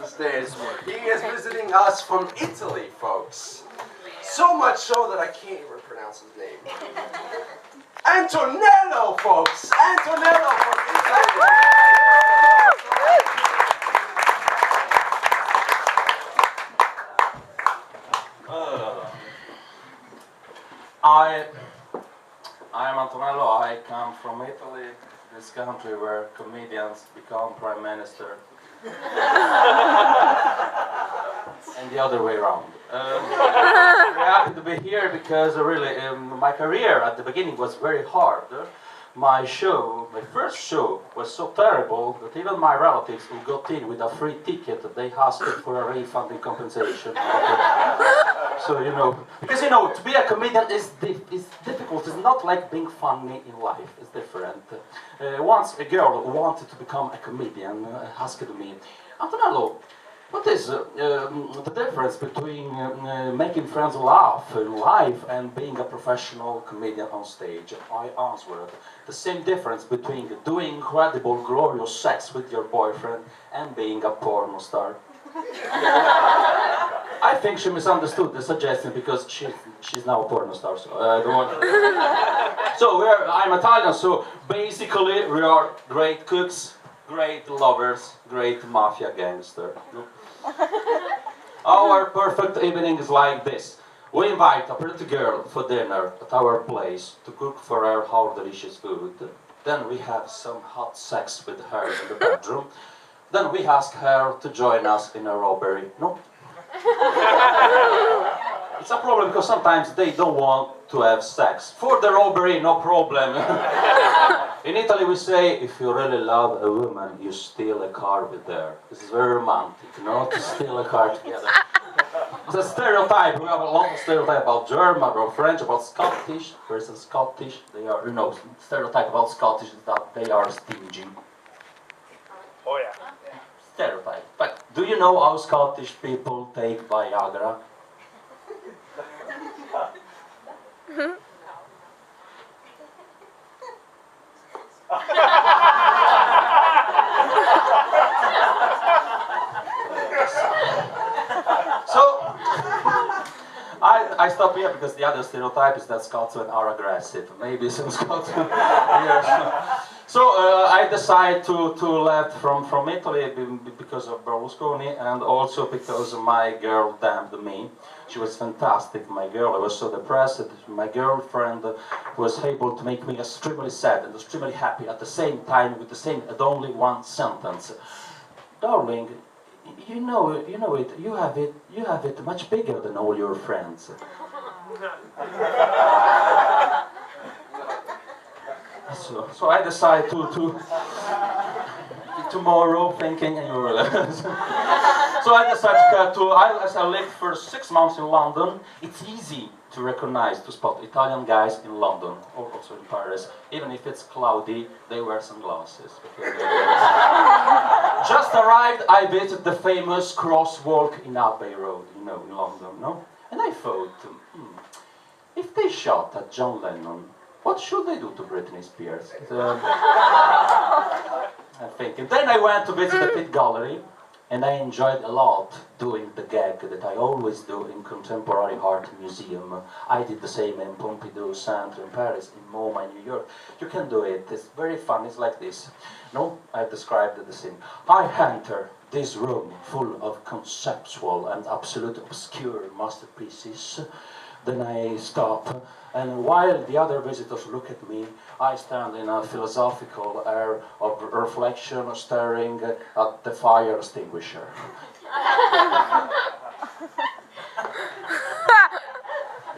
stage. He is visiting us from Italy, folks. So much so that I can't even pronounce his name. Antonello, folks! Antonello from Italy! I am Antonello. I come from Italy, this country where comedians become prime minister. And the other way around. Very happy to be here because really my career at the beginning was very hard. My first show was so terrible that even my relatives who got in with a free ticket, they asked for a refund in compensation. So, because to be a comedian is difficult. It's not like being funny in life. It's different. Once a girl who wanted to become a comedian asked me, Antonello, what is the difference between making friends laugh in life and being a professional comedian on stage? I answered, the same difference between doing incredible, glorious sex with your boyfriend and being a porno star. I think she misunderstood the suggestion because she's now a porno star, so I don't want to... So I'm Italian, so basically we are great cooks, great lovers, great mafia gangster. Our perfect evening is like this. We invite a pretty girl for dinner at our place to cook for her our delicious food. Then we have some hot sex with her in the bedroom. Then we ask her to join us in a robbery. No? It's a problem because sometimes they don't want to have sex. For the robbery, no problem. In Italy we say, if you really love a woman, you steal a car with her. This is very romantic, to steal a car together. It's a stereotype. We have a lot of stereotype about German, about French, about Scottish. Person Scottish, they are, stereotype about Scottish is that they are stingy. Oh yeah. Stereotype. But do you know how Scottish people take Viagra? So, I stop here because the other stereotype is that Scotsmen are aggressive. Maybe some Scotsmen here. So I decided to left from Italy because of Berlusconi and also because my girl damned me. She was fantastic, my girl. I was so depressed. My girlfriend was able to make me extremely sad and extremely happy at the same time with the same and only one sentence. Darling, you know it. You have it much bigger than all your friends. So I decided to tomorrow thinking and you will. So I decided as I lived for 6 months in London, it's easy to recognize, to spot Italian guys in London, or also in Paris. Even if it's cloudy, they wear sunglasses. Just arrived, I visited the famous crosswalk in Abbey Road, in London, no? And I thought, if they shot at John Lennon, what should they do to Britney Spears? I'm thinking. Then I went to visit the Pitt Gallery, and I enjoyed a lot doing the gag that I always do in Contemporary Art Museum. I did the same in Pompidou Centre in Paris, in MoMA in New York. You can do it. It's very fun. It's like this. No, I've described the scene. I enter this room full of conceptual and absolute obscure masterpieces. Then I stop, and while the other visitors look at me, I stand in a philosophical air of reflection, staring at the fire extinguisher.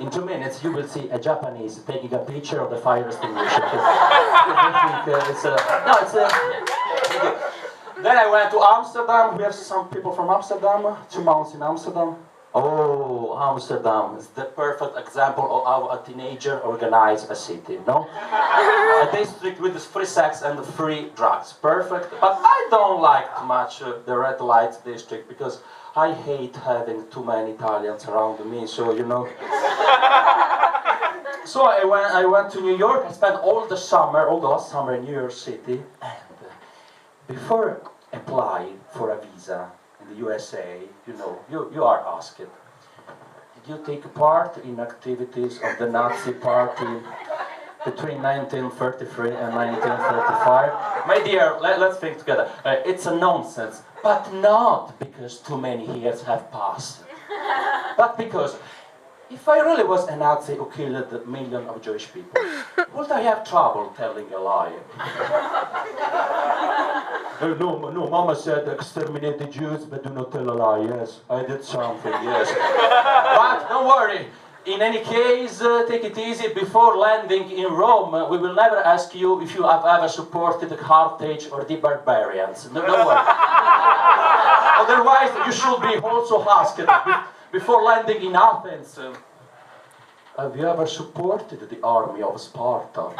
In 2 minutes, you will see a Japanese taking a picture of the fire extinguisher. Then I went to Amsterdam. We have some people from Amsterdam. 2 months in Amsterdam. Oh, Amsterdam is the perfect example of how a teenager organizes a city, no? A district with free sex and free drugs. Perfect. But I don't like too much the red light district because I hate having too many Italians around me, so So I went to New York. I spent all the last summer in New York City, and before applying for a visa in the USA, you are asked. Did you take part in activities of the Nazi Party between 1933 and 1935? My dear, let's think together. It's a nonsense, but not because too many years have passed, but because if I really was a Nazi who killed a million of Jewish people, would I have trouble telling a lie? No, Mama said exterminate the Jews, but do not tell a lie. Yes, I did something, yes. But don't worry. In any case, take it easy. Before landing in Rome, we will never ask you if you have ever supported Carthage or the barbarians. No, don't worry. Otherwise, you should be also asked before landing in Athens. Have you ever supported the army of Sparta?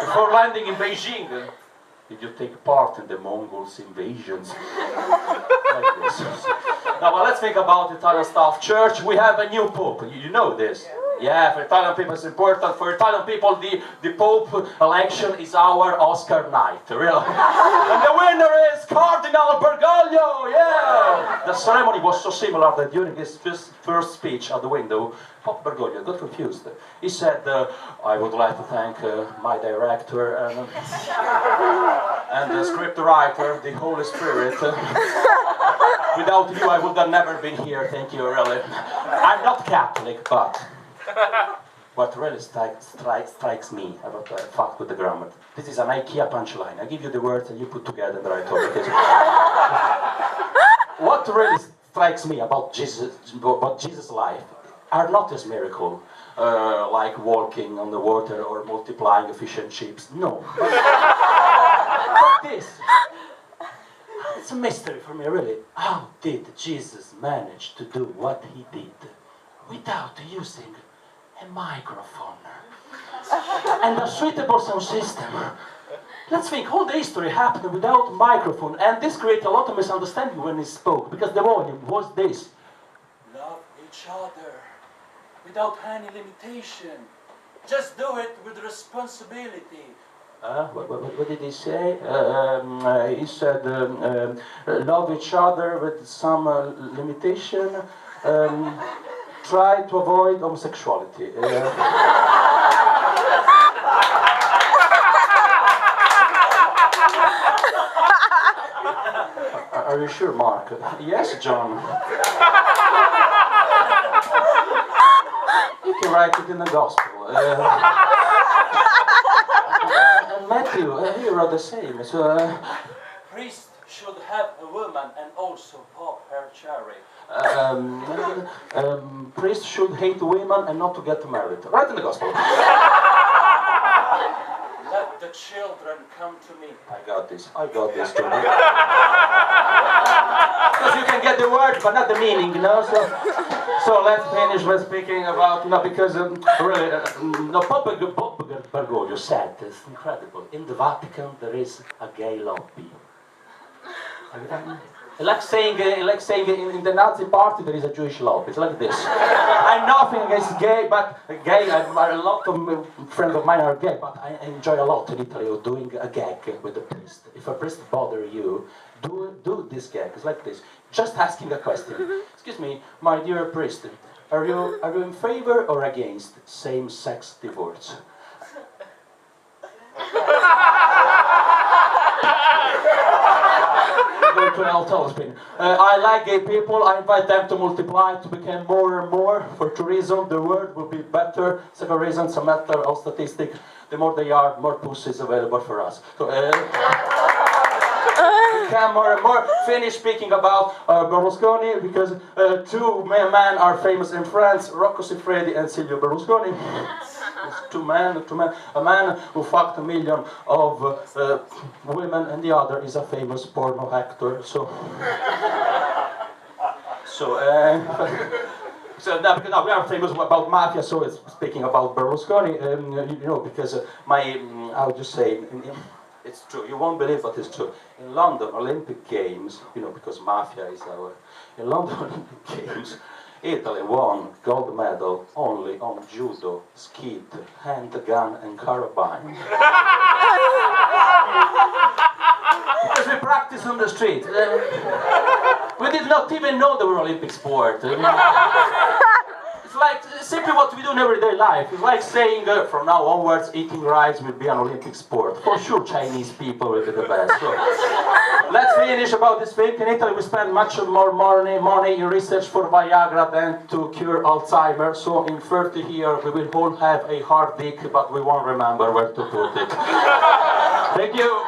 Before landing in Beijing, did you take part in the Mongols' invasions? Like this. Now, well, let's think about Italian Staff Church. We have a new Pope. You know this. Yeah, for Italian people it's important. For Italian people, the Pope election is our Oscar night, really. And the winner is Cardinal Bergoglio, yeah! The ceremony was so similar that during his first speech at the window, Pope Bergoglio got confused. He said, I would like to thank my director and the script writer, the Holy Spirit. Without you, I would have never been here, thank you, really. I'm not Catholic, but what really strikes me about the fact with the grammar. This is an IKEA punchline. I give you the words and you put together the right order. What really strikes me about Jesus' life are not his miracle, like walking on the water or multiplying fish and chips. No. But this. It's a mystery for me, really. How did Jesus manage to do what he did without using a microphone and a suitable sound system? Let's think, all the history happened without microphone, and this created a lot of misunderstanding when he spoke, because the volume was this. Love each other without any limitation. Just do it with responsibility. What did he say? He said, love each other with some limitation. Try to avoid homosexuality. Are you sure, Mark? Yes, John. You can write it in the Gospel. Matthew, he wrote the same. So, priest should have a woman and also pop her cherry. Priest should hate women and not to get married. Right in the Gospel. Let the children come to me. I got this, John. Because you can get the word, but not the meaning, So let's finish by speaking about, because really, Pope Bergoglio said, it's incredible, in the Vatican there is a gay lobby. Like saying in the Nazi party there is a Jewish lobby. It's like this. I'm nothing against gay, but a lot of friends of mine are gay, but I enjoy a lot in Italy of doing a gag with a priest. If a priest bother you, do this gag. It's like this. Just asking a question. Excuse me, my dear priest, are you in favor or against same-sex divorce? I like gay people. I invite them to multiply, to become more and more. For two reasons: the world will be better. Second reason, it's a matter of statistics. The more they are, more pussy is available for us. So, become more and more. Finish speaking about Berlusconi, because two men are famous in France: Rocco Siffredi and Silvio Berlusconi. Two men, a man who fucked 1 million of women, and the other is a famous porno actor. So now we are famous about mafia, so it's speaking about Berlusconi, because how do you say, it's true, you won't believe, but it's true. In London Olympic Games, because mafia is in London Olympic Games, Italy won gold medal only on judo, skeet, handgun and carbine. Because we practice on the street. We did not even know they were Olympic sport. It's like simply what we do in everyday life. It's like saying from now onwards eating rice will be an Olympic sport. For sure Chinese people will be the best. So, let's finish about this thing. In Italy we spend much more money in research for Viagra than to cure Alzheimer's. So in 30 years we will all have a hard dick, but we won't remember where to put it. Thank you.